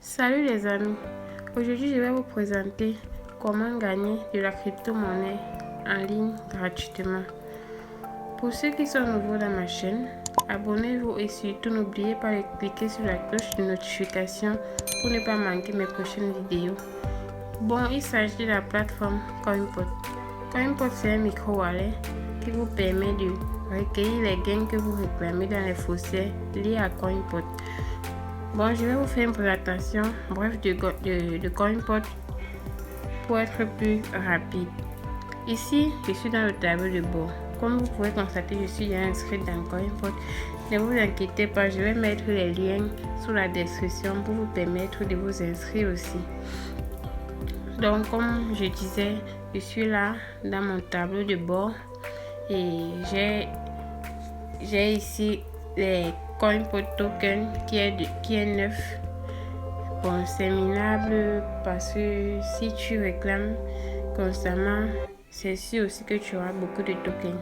Salut les amis, aujourd'hui je vais vous présenter comment gagner de la crypto-monnaie en ligne gratuitement. Pour ceux qui sont nouveaux dans ma chaîne, abonnez-vous et surtout n'oubliez pas de cliquer sur la cloche de notification pour ne pas manquer mes prochaines vidéos. Bon, il s'agit de la plateforme CoinPot. CoinPot, c'est un micro-wallet qui vous permet de recueillir les gains que vous réclamez dans les faussaires liés à CoinPot. Bon, je vais vous faire une présentation bref de CoinPot pour être plus rapide. Ici, je suis dans le tableau de bord. Comme vous pouvez constater, je suis déjà inscrite dans CoinPot. Ne vous inquiétez pas, je vais mettre les liens sous la description pour vous permettre de vous inscrire aussi. Donc, comme je disais, je suis là dans mon tableau de bord et j'ai ici les CoinPot token qui est neuf. Bon, c'est minable parce que si tu réclames constamment, c'est sûr aussi que tu auras beaucoup de tokens.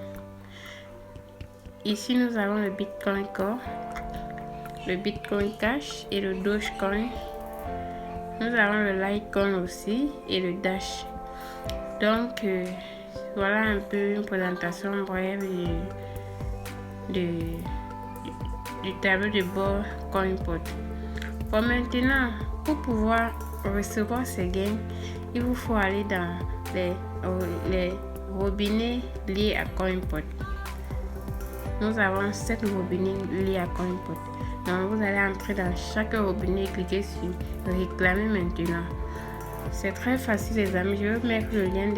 Ici, nous avons le Bitcoin Core, le Bitcoin Cash et le Dogecoin. Nous avons le Litecoin aussi et le Dash. Donc, voilà un peu une présentation brève du tableau de bord CoinPot. Bon, maintenant, pour pouvoir recevoir ces gains, il vous faut aller dans les robinets liés à CoinPot. Nous avons 7 robinets liés à CoinPot. Donc, vous allez entrer dans chaque robinet et cliquer sur réclamer maintenant. C'est très facile les amis. Je vais mettre le lien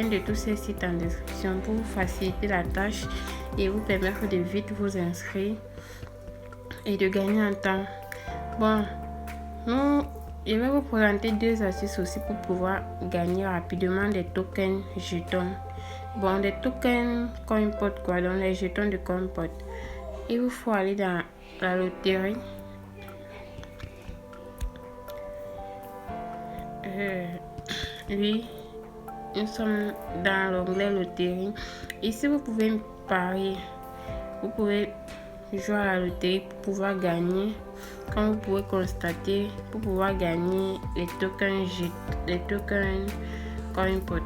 de tous ces sites en description pour vous faciliter la tâche et vous permettre de vite vous inscrire et de gagner en temps. Bon, je vais vous présenter deux astuces aussi pour pouvoir gagner rapidement des tokens jetons. Bon, des tokens CoinPot quoi, donc les jetons de CoinPot. Il vous faut aller dans la loterie. Oui, nous sommes dans l'onglet loterie. Ici, vous pouvez parier. Vous pouvez jouer à la loterie pour pouvoir gagner. Comme vous pouvez constater, pour pouvoir gagner les tokens CoinPot.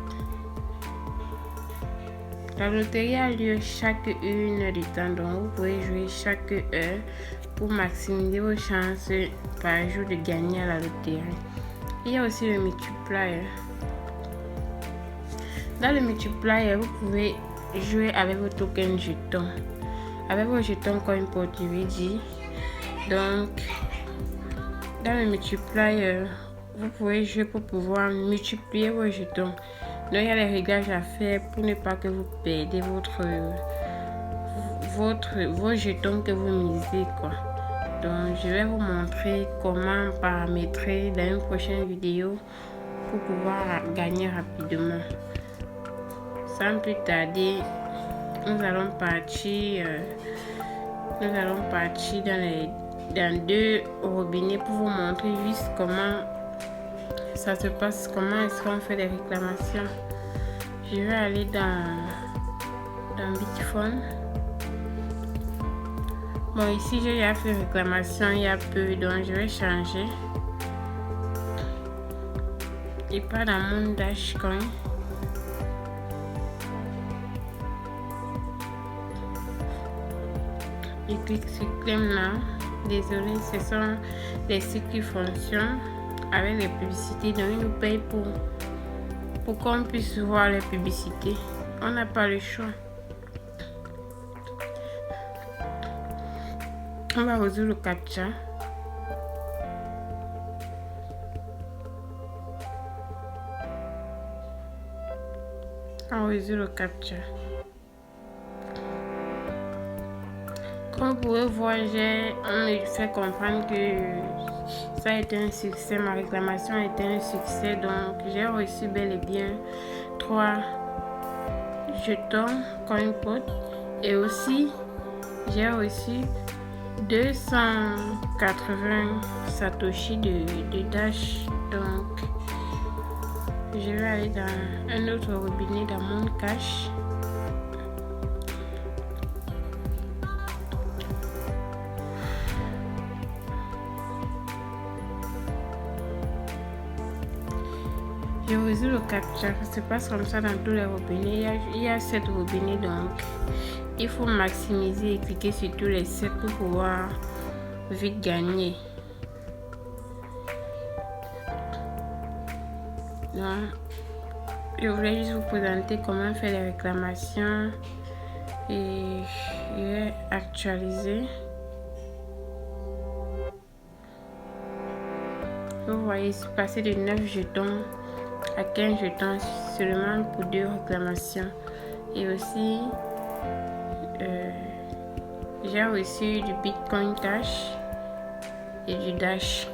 La loterie a lieu chaque 1 heure de temps, donc vous pouvez jouer chaque heure pour maximiser vos chances par jour de gagner à la loterie. Il y a aussi le multiplier. Dans le multiplier, vous pouvez jouer avec vos tokens jetons. Avec vos jetons CoinPot, je vais dire. Donc, dans le multiplier, vous pouvez jouer pour pouvoir multiplier vos jetons. Donc, il y a les réglages à faire pour ne pas que vous perdez vos jetons que vous misez, quoi. Donc, je vais vous montrer comment paramétrer dans une prochaine vidéo pour pouvoir gagner rapidement. Sans plus tarder, nous allons partir dans deux robinets pour vous montrer juste comment ça se passe, comment est-ce qu'on fait des réclamations. Je vais aller dans Bitphone. Bon, ici j'ai déjà fait réclamation il y a peu, donc je vais changer et pas dans mon Dogecoin. Je clique sur Claim Now. Désolé, ce sont les sites qui fonctionnent avec les publicités, donc ils nous payent pour qu'on puisse voir les publicités. On n'a pas le choix. On va résoudre le captcha. On résout le captcha. Comme vous pouvez voir, on me fait comprendre que ça a été un succès, ma réclamation a été un succès, donc j'ai reçu bel et bien 3 jetons CoinPot et aussi j'ai reçu 280 Satoshi de Dash. Donc je vais aller dans un autre robinet dans mon cash. Je résous le captcha. Ça se passe comme ça dans tous les robinets. Il y a 7 robinets, donc il faut maximiser et cliquer sur tous les 7 pour pouvoir vite gagner. Donc, je voulais juste vous présenter comment faire les réclamations et je vais actualiser. Vous voyez, c'est passé de 9 jetons à 15 jetons seulement pour 2 réclamations. Et aussi, j'ai reçu du Bitcoin Cash et du Dash.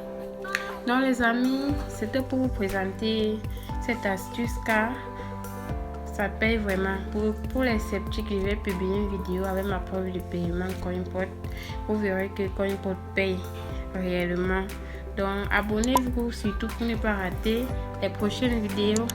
Donc les amis, c'était pour vous présenter cette astuce car ça paye vraiment. Pour les sceptiques, je vais publier une vidéo avec ma preuve de paiement CoinPot. Vous verrez que CoinPot paye réellement. Donc abonnez-vous surtout pour ne pas rater les prochaines vidéos.